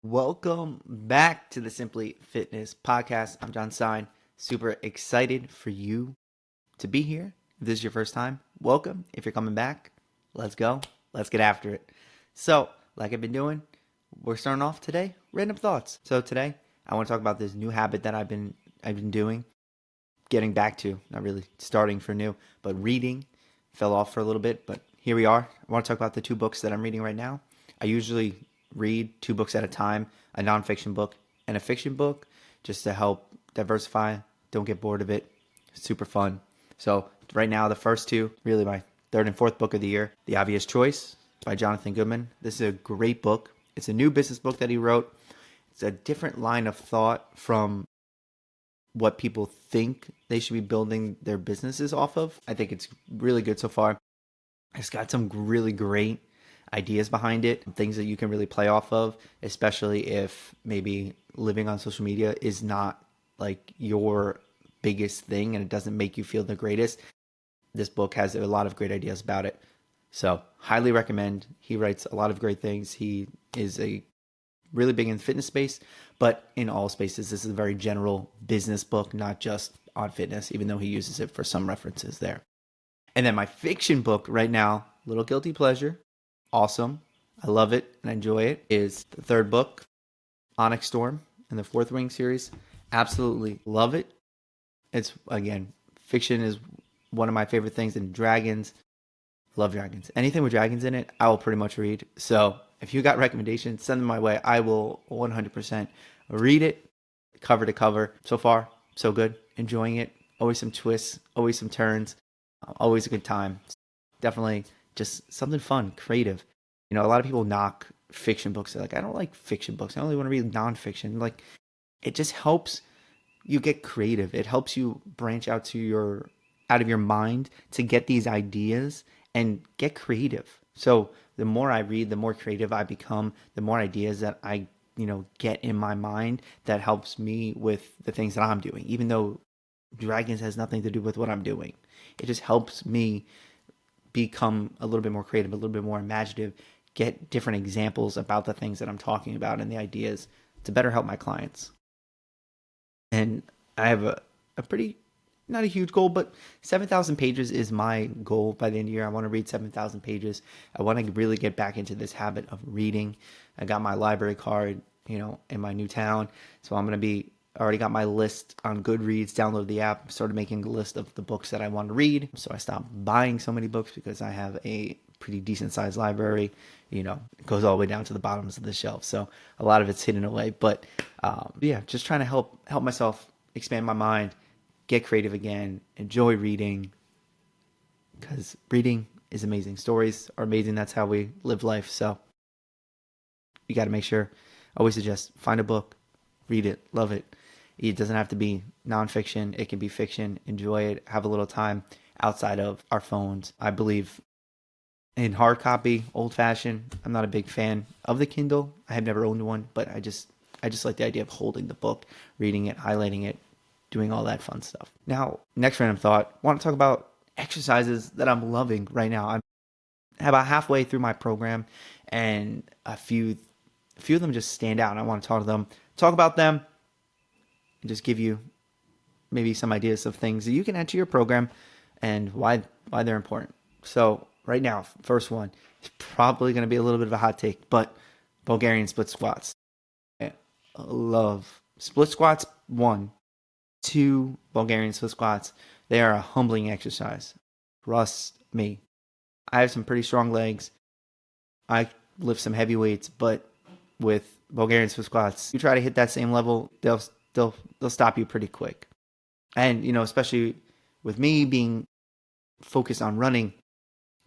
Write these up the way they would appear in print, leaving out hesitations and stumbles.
Welcome back to the Simply Fitness podcast. I'm John Stein. Super excited for you to be here. If this is your first time, welcome. If you're coming back, let's go. Let's get after it. So, like I've been doing, we're starting off today, random thoughts. So today, I want to talk about this new habit that I've been doing, getting back to, not really starting for new, but reading. Fell off for a little bit, but here we are. I want to talk about the two books that I'm reading right now. I usually read two books at a time, a nonfiction book and a fiction book, just to help diversify, don't get bored of it. Super fun. So right now, the first two, really my third and fourth book of the year, The Obvious Choice by Jonathan Goodman. This is a great book. It's a new business book that he wrote. It's a different line of thought from what people think they should be building their businesses off of. I think it's really good so far. It's got some really great ideas behind it, things that you can really play off of, especially if maybe living on social media is not like your biggest thing and it doesn't make you feel the greatest. This book has a lot of great ideas about it. So, highly recommend. He writes a lot of great things. He is a really big in the fitness space, but in all spaces. This is a very general business book, not just on fitness, even though he uses it for some references there. And then my fiction book right now, little guilty pleasure, awesome. I love it and enjoy it, is the third book, Onyx Storm in the Fourth Wing series. Absolutely love it. It's, again, fiction is one of my favorite things, and dragons, love dragons. Anything with dragons in it, I will pretty much read. So if you got recommendations, send them my way. I will 100% read it cover to cover. So far, so good. Enjoying it. Always some twists, always some turns, always a good time. Definitely just something fun, creative. You know, a lot of people knock fiction books. They're like, I don't like fiction books. I only want to read nonfiction. Like, it just helps you get creative. It helps you branch out of your mind to get these ideas and get creative. So the more I read, the more creative I become, the more ideas that I, get in my mind that helps me with the things that I'm doing. Even though dragons has nothing to do with what I'm doing, it just helps me become a little bit more creative, a little bit more imaginative, get different examples about the things that I'm talking about and the ideas to better help my clients. And I have a pretty, not a huge goal, but 7,000 pages is my goal by the end of the year. I want to read 7,000 pages. I want to really get back into this habit of reading. I got my library card, in my new town. So I'm going to I already got my list on Goodreads, downloaded the app, started making a list of the books that I want to read. So I stopped buying so many books because I have a pretty decent sized library. It goes all the way down to the bottoms of the shelf. So a lot of it's hidden away. But yeah, just trying to help myself expand my mind, get creative again, enjoy reading, because reading is amazing. Stories are amazing. That's how we live life. So you got to make sure, I always suggest, find a book, read it, love it. It doesn't have to be nonfiction. It can be fiction. Enjoy it. Have a little time outside of our phones. I believe in hard copy, old fashioned. I'm not a big fan of the Kindle. I have never owned one, but I just like the idea of holding the book, reading it, highlighting it, doing all that fun stuff. Now, next random thought, I want to talk about exercises that I'm loving right now. I'm about halfway through my program, and a few of them just stand out, and I want to talk about them, and just give you maybe some ideas of things that you can add to your program and why they're important. So right now, first one is probably going to be a little bit of a hot take, but Bulgarian split squats. I love split squats. 1, 2 Bulgarian split squats. They are a humbling exercise. Trust me. I have some pretty strong legs. I lift some heavy weights, but with Bulgarian split squats, you try to hit that same level, they'll stop you pretty quick. And especially with me being focused on running,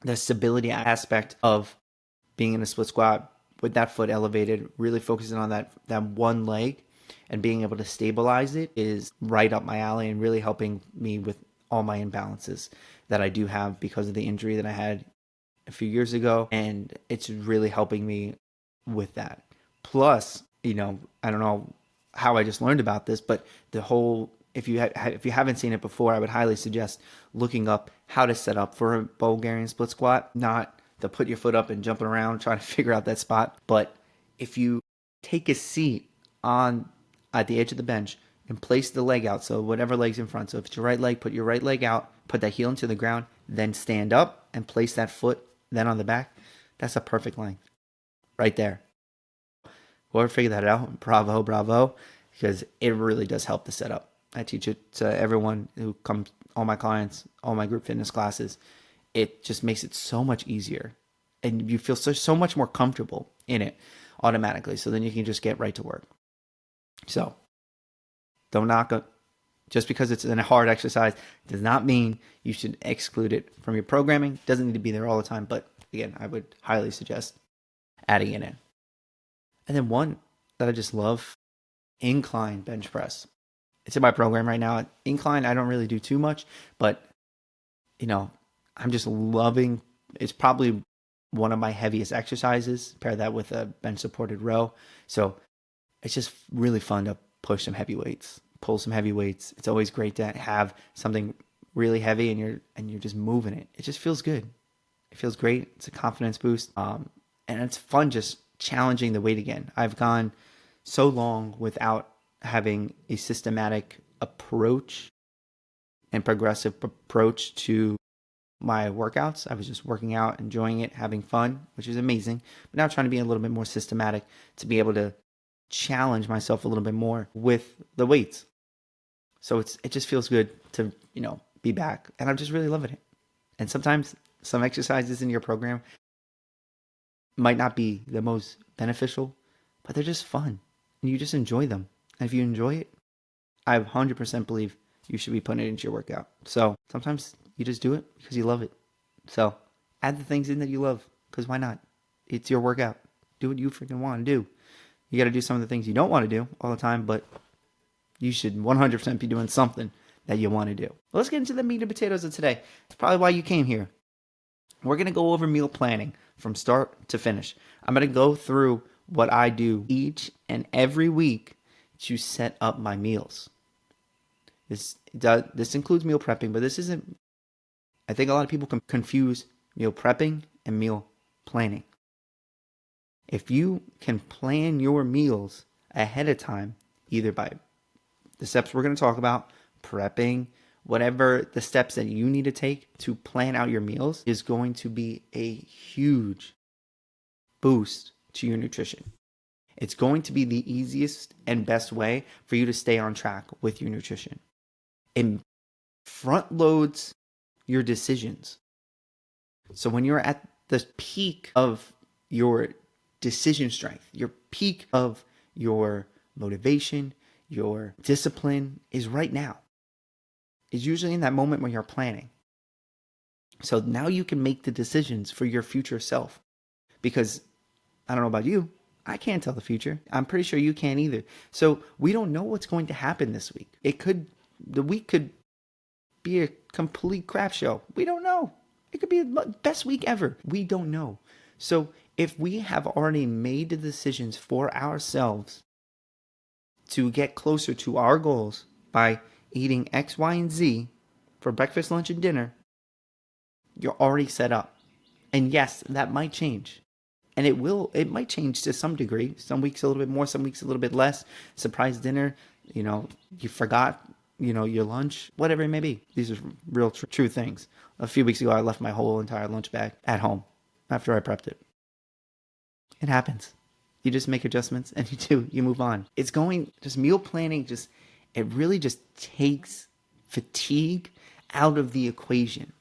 the stability aspect of being in a split squat with that foot elevated, really focusing on that one leg and being able to stabilize it is right up my alley and really helping me with all my imbalances that I do have because of the injury that I had a few years ago. And it's really helping me with that. Plus, I don't know how I just learned about this, but the whole, if you haven't seen it before, I would highly suggest looking up how to set up for a Bulgarian split squat, not to put your foot up and jumping around trying to figure out that spot. But if you take a seat on at the edge of the bench and place the leg out. So whatever leg's in front. So if it's your right leg, put your right leg out, put that heel into the ground, then stand up and place that foot then on the back. That's a perfect length right there. Whoever figured that out, bravo, bravo, because it really does help the setup. I teach it to everyone who comes, all my clients, all my group fitness classes. It just makes it so much easier, and you feel so much more comfortable in it automatically. So then you can just get right to work. So don't knock it. Just because it's a hard exercise does not mean you should exclude it from your programming. Doesn't need to be there all the time, but again, I would highly suggest adding it in. And then one that I just love, incline bench press. It's in my program right now. Incline, I don't really do too much, but I'm just loving. It's probably one of my heaviest exercises. Pair that with a bench supported row, so it's just really fun to push some heavy weights, pull some heavy weights. It's always great to have something really heavy and you're just moving it. It just feels good. It feels great. It's a confidence boost, and it's fun just challenging the weight again. I've gone so long without having a systematic approach and progressive approach to my workouts. I was just working out, enjoying it, having fun, which is amazing. But now trying to be a little bit more systematic to be able to challenge myself a little bit more with the weights. So it just feels good to, be back. And I'm just really loving it. And sometimes some exercises in your program might not be the most beneficial, but they're just fun. And you just enjoy them. And if you enjoy it, I 100% believe you should be putting it into your workout. So sometimes you just do it because you love it. So add the things in that you love, because why not? It's your workout. Do what you freaking want to do. You got to do some of the things you don't want to do all the time, but you should 100% be doing something that you want to do. Well, let's get into the meat and potatoes of today. It's probably why you came here. We're going to go over meal planning from start to finish. I'm going to go through what I do each and every week to set up my meals. This includes meal prepping, but this isn't. I think a lot of people can confuse meal prepping and meal planning. If you can plan your meals ahead of time, either by the steps we're going to talk about, prepping, whatever the steps that you need to take to plan out your meals, is going to be a huge boost to your nutrition. It's going to be the easiest and best way for you to stay on track with your nutrition. It front loads your decisions. So when you're at the peak of your decision strength, your peak of your motivation, your discipline is right now. It's usually in that moment when you're planning. So now you can make the decisions for your future self. Because I don't know about you, I can't tell the future. I'm pretty sure you can't either. So we don't know what's going to happen this week. The week could be a complete crap show. We don't know. It could be the best week ever. We don't know. So if we have already made the decisions for ourselves to get closer to our goals by eating X, Y, and Z for breakfast, lunch, and dinner, you're already set up. And yes, that might change. And it might change to some degree. Some weeks a little bit more, some weeks a little bit less. Surprise dinner, you forgot, your lunch, whatever it may be. These are real true things. A few weeks ago, I left my whole entire lunch bag at home after I prepped it. It happens. You just make adjustments and you move on. Meal planning, it really just takes fatigue out of the equation.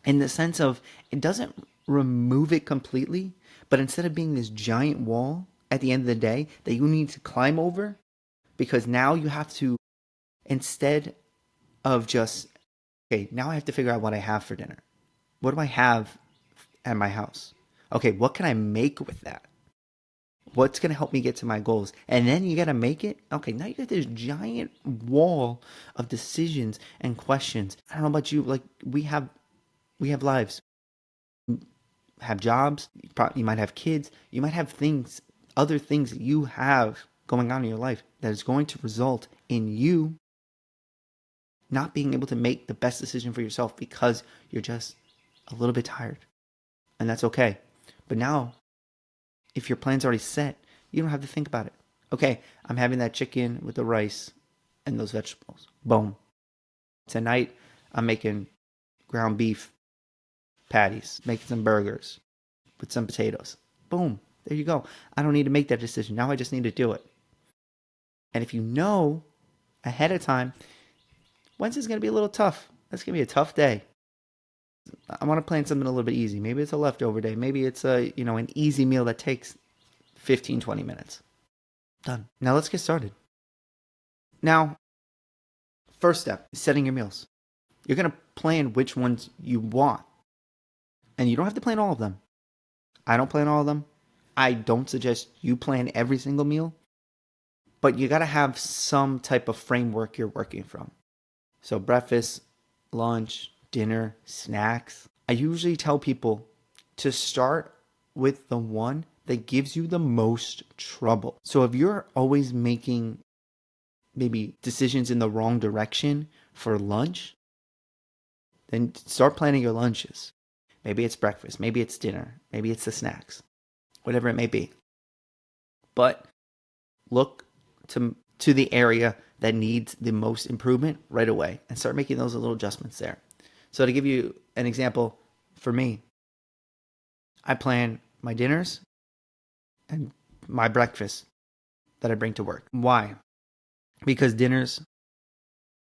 In the sense of, it doesn't remove it completely, but instead of being this giant wall at the end of the day that you need to climb over, because now you have to, instead of just, okay, now I have to figure out what I have for dinner. What do I have at my house? Okay, what can I make with that? What's going to help me get to my goals? And then you got to make it. Okay, now you got this giant wall of decisions and questions. I don't know about you, like we have lives, have jobs, you might have kids, you might have other things that you have going on in your life that is going to result in you not being able to make the best decision for yourself because you're just a little bit tired. And that's okay. But now, if your plan's already set, You don't have to think about it. Okay, I'm having that chicken with the rice and those vegetables. Boom. Tonight, I'm making ground beef patties, making some burgers with some potatoes. Boom. There you go. I don't need to make that decision. Now I just need to do it. And if you know ahead of time, Wednesday's going to be a little tough. That's going to be a tough day. I want to plan something a little bit easy. Maybe it's a leftover day. Maybe it's an easy meal that takes 15, 20 minutes. Done. Now let's get started. Now, first step is setting your meals. You're going to plan which ones you want. And you don't have to plan all of them. I don't plan all of them. I don't suggest you plan every single meal. But you got to have some type of framework you're working from. So breakfast, lunch, dinner, snacks. I usually tell people to start with the one that gives you the most trouble. So if you're always making maybe decisions in the wrong direction for lunch, then start planning your lunches. Maybe it's breakfast, maybe it's dinner, maybe it's the snacks, whatever it may be. But look to the area that needs the most improvement right away and start making those little adjustments there. So to give you an example, for me, I plan my dinners and my breakfast that I bring to work. Why? Because dinners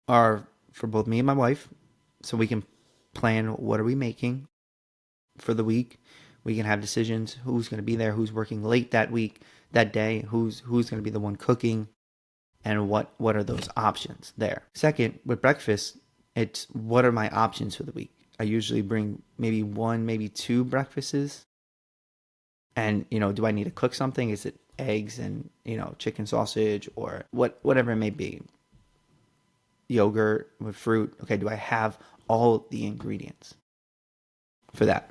are for both me and my wife, so we can plan what are we making for the week. We can have decisions who's going to be there, who's working late that week, that day, who's going to be the one cooking, and what are those options there. Second, with breakfast, it's what are my options for the week. I usually bring maybe one, maybe two breakfasts. And, do I need to cook something? Is it eggs and, chicken sausage or whatever it may be? Yogurt with fruit. Okay, do I have all the ingredients for that?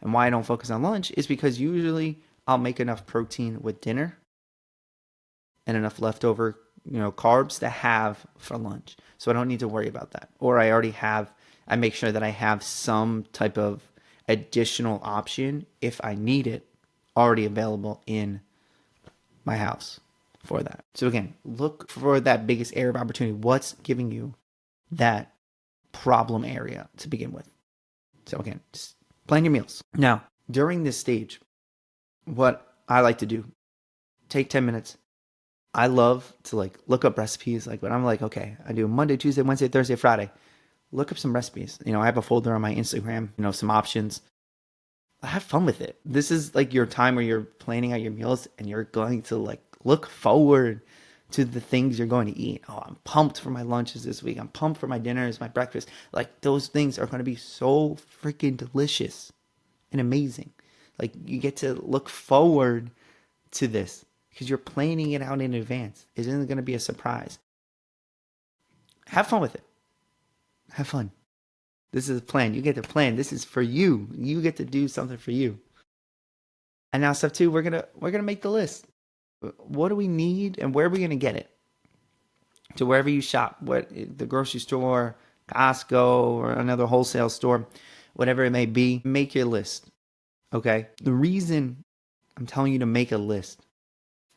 And why I don't focus on lunch is because usually I'll make enough protein with dinner and enough leftover, carbs to have for lunch. So I don't need to worry about that. Or I make sure that I have some type of additional option if I need it already available in my house for that. So again, look for that biggest area of opportunity. What's giving you that problem area to begin with? So again, just plan your meals. Now, during this stage, what I like to do, take 10 minutes. I love to look up recipes. When I'm okay, I do Monday, Tuesday, Wednesday, Thursday, Friday. Look up some recipes. I have a folder on my Instagram, some options. Have fun with it. This is your time where you're planning out your meals and you're going to look forward to the things you're going to eat. Oh, I'm pumped for my lunches this week. I'm pumped for my dinners, my breakfast. Those things are going to be so freaking delicious and amazing. You get to look forward to this because you're planning it out in advance. It isn't going to be a surprise. Have fun with it. Have fun. This is a plan. You get to plan. This is for you. You get to do something for you. And now step 2, we're gonna make the list. What do we need and where are we gonna get it? To wherever you shop, the grocery store, Costco, or another wholesale store, whatever it may be, make your list. Okay? The reason I'm telling you to make a list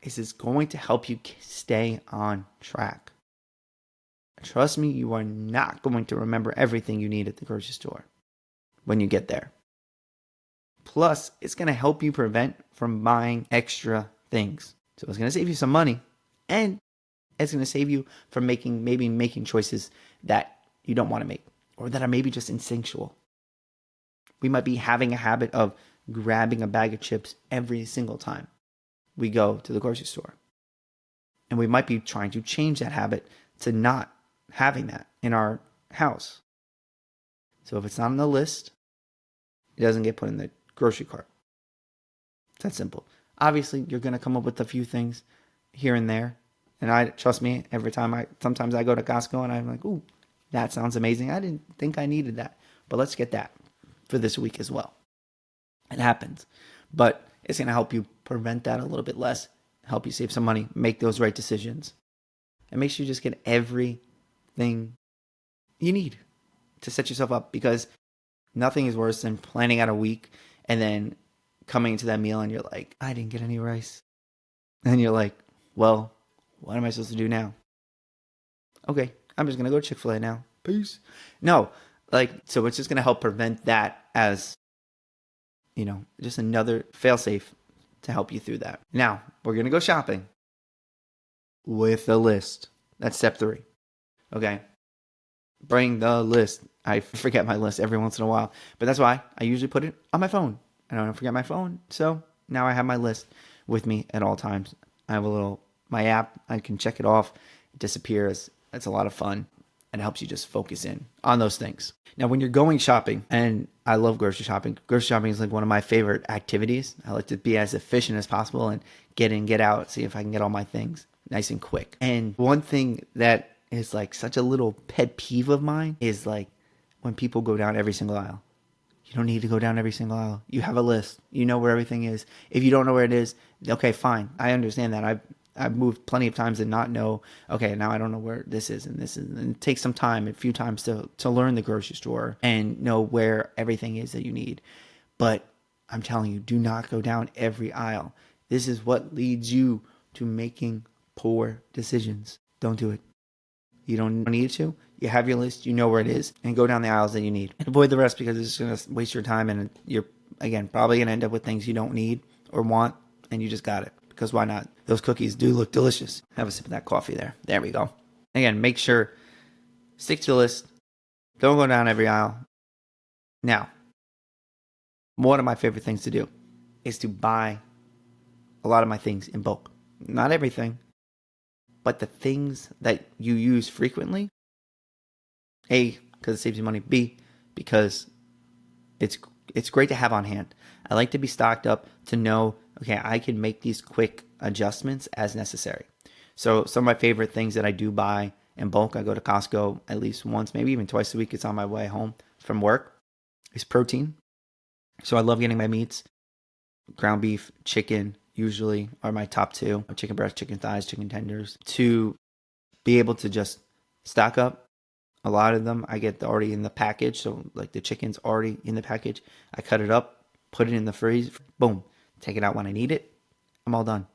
is it's going to help you stay on track. Trust me, you are not going to remember everything you need at the grocery store when you get there. Plus, it's going to help you prevent from buying extra things. So it's going to save you some money, and it's going to save you from making choices that you don't want to make or that are maybe just instinctual. We might be having a habit of grabbing a bag of chips every single time we go to the grocery store. And we might be trying to change that habit to not having that in our house. So if it's not on the list, it doesn't get put in the grocery cart. It's that simple. Obviously, you're going to come up with a few things here and there. And trust me, sometimes I go to Costco and I'm like, ooh, that sounds amazing. I didn't think I needed that. But let's get that for this week as well. It happens. But it's going to help you prevent that a little bit less, help you save some money, make those right decisions. And make sure you just get everything you need to set yourself up, because nothing is worse than planning out a week and then coming into that meal and you're like, I didn't get any rice. And you're like, well, what am I supposed to do now? Okay, I'm just going to go to Chick-fil-A now. Peace. No, like, so it's just going to help prevent that as, just another failsafe to help you through that. Now, we're going to go shopping with a list. That's step 3. Okay. Bring the list. I forget my list every once in a while, but that's why I usually put it on my phone. I don't forget my phone. So now I have my list with me at all times. I have my app. I can check it off. It disappears. It's a lot of fun. And it helps you just focus in on those things. Now, when you're going shopping, and I love grocery shopping is like one of my favorite activities. I like to be as efficient as possible and get in, get out, see if I can get all my things nice and quick. And one thing that is like such a little pet peeve of mine is like when people go down every single aisle. You don't need to go down every single aisle. You have a list. You know where everything is. If you don't know where it is, okay, fine. I understand that. I've moved plenty of times and not know, okay, now I don't know where this is and this is. And it takes some time, a few times to learn the grocery store and know where everything is that you need. But I'm telling you, do not go down every aisle. This is what leads you to making poor decisions. Don't do it. You don't need to. You have your list. You know where it is. And go down the aisles that you need. And avoid the rest because it's going to waste your time. And you're, again, probably going to end up with things you don't need or want. And you just got it. Because why not? Those cookies do look delicious. Have a sip of that coffee there. There we go. Again, make sure, stick to the list. Don't go down every aisle. Now, one of my favorite things to do is to buy a lot of my things in bulk. Not everything, but the things that you use frequently. A, because it saves you money. B, because it's great to have on hand. I like to be stocked up to know, okay, I can make these quick adjustments as necessary. So some of my favorite things that I do buy in bulk, I go to Costco at least once, maybe even twice a week. It's on my way home from work. Is protein. So I love getting my meats. Ground beef, chicken usually are my top 2. Chicken breast, chicken thighs, chicken tenders. To be able to just stock up. A lot of them I get already in the package. So like the chicken's already in the package. I cut it up, put it in the freezer. Boom. Take it out when I need it. I'm all done.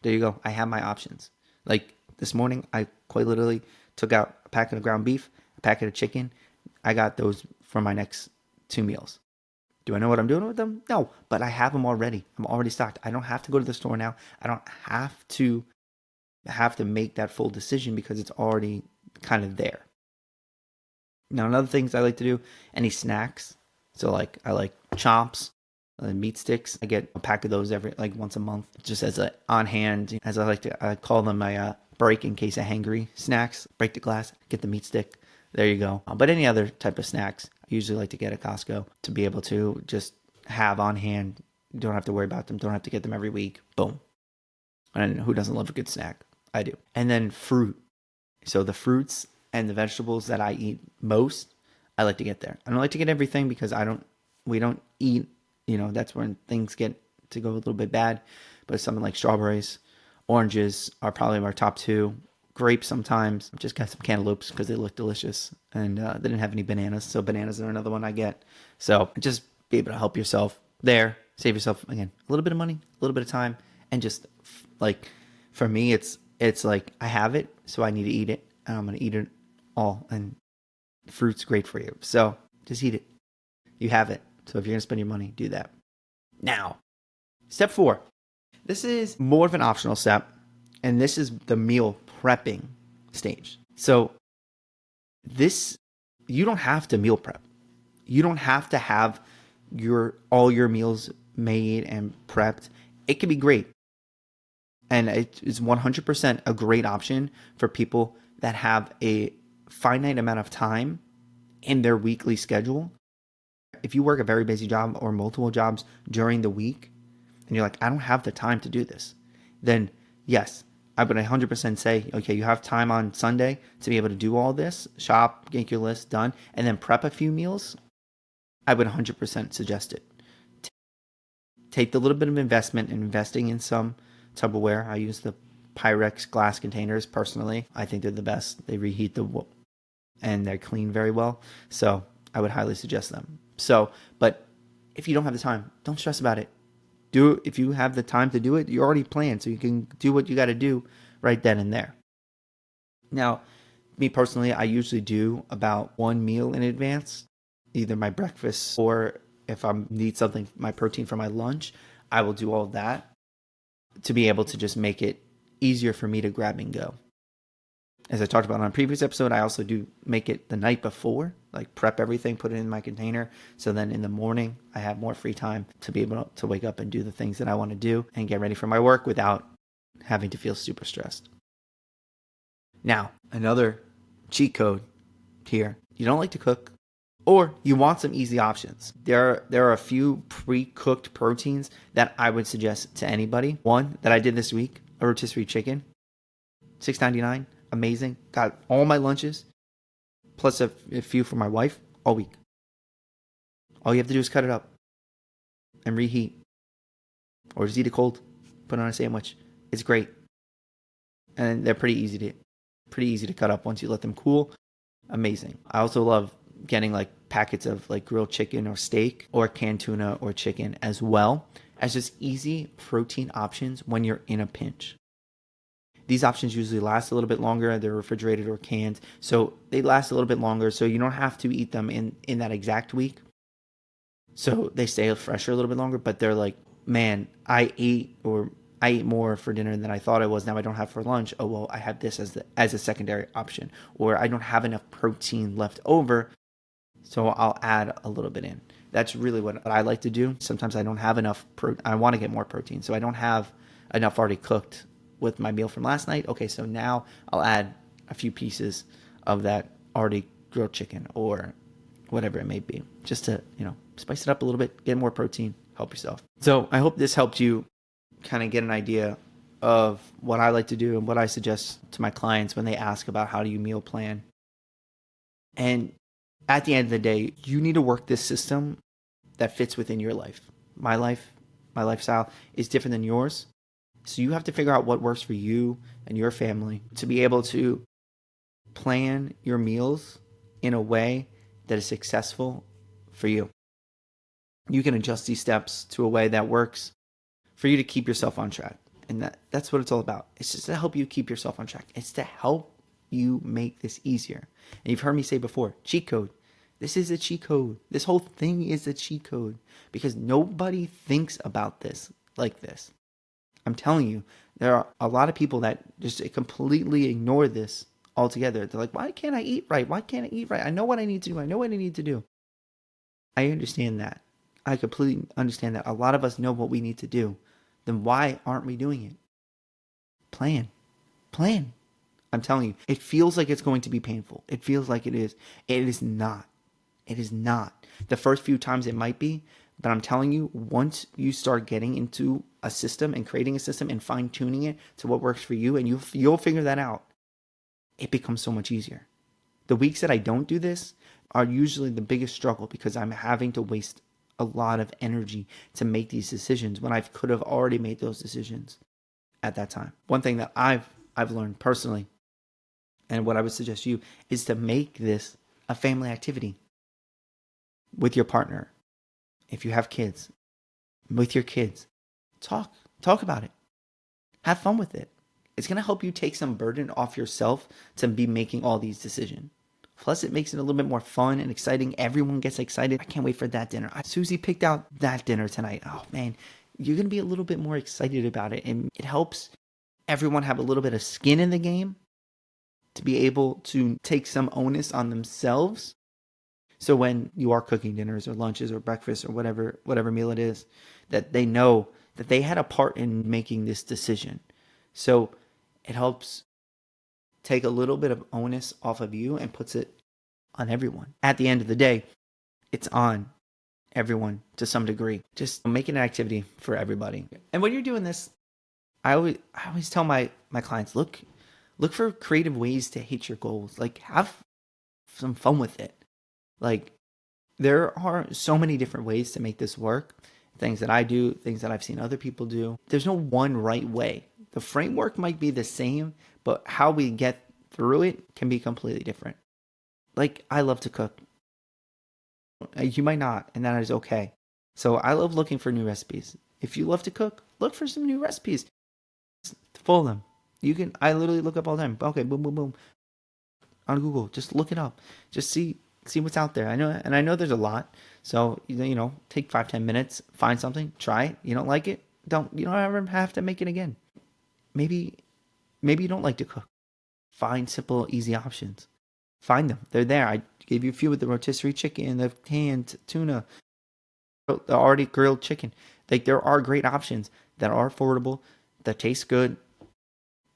There you go. I have my options. Like this morning, I quite literally took out a packet of ground beef, a packet of chicken. I got those for my next 2 meals. Do I know what I'm doing with them? No, but I have them already. I'm already stocked. I don't have to go to the store now. I don't have to make that full decision because it's already kind of there. Now, another things I like to do, any snacks. So like I like Chomps, meat sticks. I get a pack of those every once a month, just as a on hand. As I call them my break in case of hangry snacks. Break the glass, get the meat stick. There you go. But any other type of snacks, I usually like to get at Costco to be able to just have on hand. You don't have to worry about them. Don't have to get them every week. Boom. And who doesn't love a good snack? I do. And then fruit. So the fruits and the vegetables that I eat most, I like to get there. I don't like to get everything because we don't eat, that's when things get to go a little bit bad. But something like strawberries, oranges are probably our top 2. Grapes sometimes. Just got some cantaloupes because they look delicious. And they didn't have any bananas, so bananas are another one I get. So just be able to help yourself there. Save yourself, again, a little bit of money, a little bit of time. And just like, for me, it's like I have it, so I need to eat it. And I'm going to eat it all. And fruit's great for you. So just eat it. You have it. So if you're going to spend your money, do that. Now, step 4. This is more of an optional step. And this is the meal prepping stage. So you don't have to meal prep. You don't have to have all your meals made and prepped. It can be great. And it is 100% a great option for people that have a finite amount of time in their weekly schedule. If you work a very busy job or multiple jobs during the week, and you're like, I don't have the time to do this, then yes, I would 100% say, okay, you have time on Sunday to be able to do all this, shop, get your list done, and then prep a few meals. I would 100% suggest it. Take the little bit of investment in investing in some Tupperware. I use the Pyrex glass containers personally. I think they're the best. They reheat and they're clean very well. So I would highly suggest them. But if you don't have the time, don't stress about it. if you have the time to do it, you already planned, so you can do what you got to do right then and there. Now, me personally, I usually do about one meal in advance, either my breakfast or if I need something, my protein for my lunch, I will do all of that to be able to just make it easier for me to grab and go. As I talked about on a previous episode, I also do make it the night before, like prep everything, put it in my container. So then in the morning, I have more free time to be able to wake up and do the things that I want to do and get ready for my work without having to feel super stressed. Now, another cheat code here. You don't like to cook, or you want some easy options. There are a few pre-cooked proteins that I would suggest to anybody. One that I did this week, a rotisserie chicken, $6.99. Amazing. Got all my lunches, plus a few for my wife all week. All you have to do is cut it up and reheat. Or just eat it cold. Put it on a sandwich. It's great. And they're pretty easy to cut up once you let them cool. Amazing. I also love getting like packets of like grilled chicken or steak or canned tuna or chicken as well as just easy protein options when you're in a pinch. These options usually last a little bit longer. They're refrigerated or canned, so they last a little bit longer, so you don't have to eat them in that exact week. So they stay fresher a little bit longer, but they're like, man, I ate more for dinner than I thought I was. Now I don't have for lunch. Oh, well, I have this as a secondary option. Or I don't have enough protein left over, so I'll add a little bit in. That's really what I like to do. Sometimes I don't have enough I want to get more protein, so I don't have enough already cooked with my meal from last night. Okay, so now I'll add a few pieces of that already grilled chicken or whatever it may be, just to, spice it up a little bit, get more protein, help yourself. So I hope this helped you kind of get an idea of what I like to do and what I suggest to my clients when they ask about how do you meal plan. And at the end of the day, you need to work this system that fits within your life. My lifestyle is different than yours. So you have to figure out what works for you and your family to be able to plan your meals in a way that is successful for you. You can adjust these steps to a way that works for you to keep yourself on track. And that's what it's all about. It's just to help you keep yourself on track. It's to help you make this easier. And you've heard me say before, cheat code. This is a cheat code. This whole thing is a cheat code because nobody thinks about this like this. I'm telling you, there are a lot of people that just completely ignore this altogether. They're like, why can't I eat right? Why can't I eat right? I know what I need to do. I know what I need to do. I understand that. I completely understand that. A lot of us know what we need to do. Then why aren't we doing it? Plan. I'm telling you, it feels like it's going to be painful. It feels like it is. It is not. It is not. The first few times it might be, but I'm telling you, once you start getting into a system and creating a system and fine-tuning it to what works for you, and you'll figure that out, it becomes so much easier. The weeks that I don't do this are usually the biggest struggle because I'm having to waste a lot of energy to make these decisions when I could have already made those decisions at that time. One thing that I've learned personally, and what I would suggest you, is to make this a family activity with your partner. If you have kids, with your kids, talk about it. Have fun with it. It's going to help you take some burden off yourself to be making all these decisions. Plus, it makes it a little bit more fun and exciting. Everyone gets excited. I can't wait for that dinner. Susie picked out that dinner tonight. Oh, man, you're going to be a little bit more excited about it. And it helps everyone have a little bit of skin in the game to be able to take some onus on themselves. So when you are cooking dinners or lunches or breakfast or whatever meal it is, that they know that they had a part in making this decision. So it helps take a little bit of onus off of you and puts it on everyone. At the end of the day, it's on everyone to some degree. Just make it an activity for everybody. And when you're doing this, I always tell my clients, look for creative ways to hit your goals. Like, have some fun with it. Like, there are so many different ways to make this work. Things that I do, things that I've seen other people do. There's no one right way. The framework might be the same, but how we get through it can be completely different. Like, I love to cook. You might not, and that is okay. So I love looking for new recipes. If you love to cook, look for some new recipes. Follow them. I literally look up all the time. Okay, boom, boom, boom. On Google, just look it up. Just see what's out there. I know there's a lot. So, take 5-10 minutes, find something, try it. You don't like it? You don't ever have to make it again. Maybe you don't like to cook. Find simple, easy options. Find them. They're there. I gave you a few with the rotisserie chicken, the canned tuna, the already grilled chicken. Like, there are great options that are affordable, that taste good,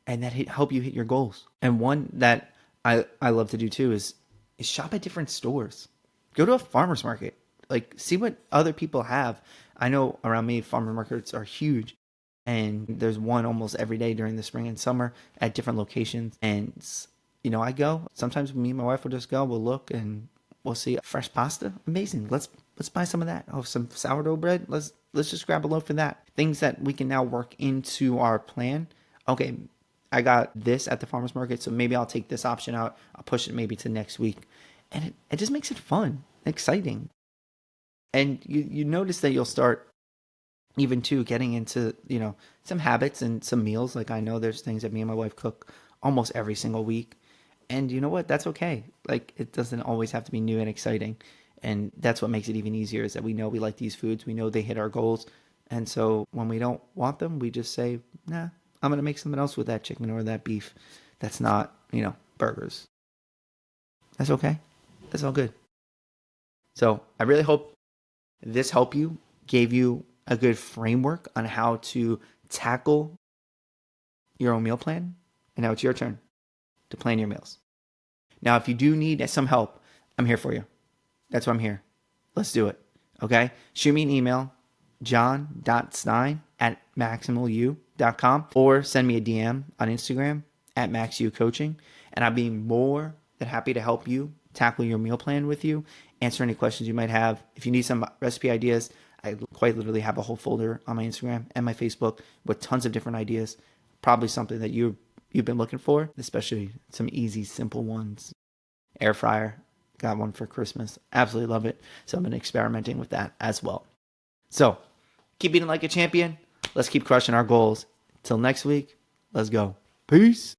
and that help you hit your goals. And one that I love to do too is shop at different stores. Go to a farmer's market. Like, see what other people have. I know around me, farmer markets are huge. And there's one almost every day during the spring and summer at different locations. And, I go. Sometimes me and my wife will just go. We'll look and we'll see fresh pasta. Amazing. Let's buy some of that. Oh, some sourdough bread. Let's just grab a loaf of that. Things that we can now work into our plan. Okay, I got this at the farmer's market, so maybe I'll take this option out. I'll push it maybe to next week. And it just makes it fun, exciting. And you notice that you'll start even too getting into, some habits and some meals. Like, I know there's things that me and my wife cook almost every single week. And you know what? That's okay. Like, it doesn't always have to be new and exciting. And that's what makes it even easier, is that we know we like these foods. We know they hit our goals. And so when we don't want them, we just say, nah, I'm going to make something else with that chicken or that beef that's not, burgers. That's okay. That's all good. So I really hope this helped you, gave you a good framework on how to tackle your own meal plan. And now it's your turn to plan your meals. Now, if you do need some help, I'm here for you. That's why I'm here. Let's do it. Okay? Shoot me an email, john.stein@maximalu.com, or send me a DM on Instagram @maxucoaching, and I'll be more than happy to help you tackle your meal plan with you, answer any questions you might have. If you need some recipe ideas, I quite literally have a whole folder on my Instagram and my Facebook with tons of different ideas. Probably something that you've been looking for, especially some easy, simple ones. Air fryer, got one for Christmas. Absolutely love it. So I've been experimenting with that as well. So keep eating like a champion. Let's keep crushing our goals. Till next week, let's go. Peace.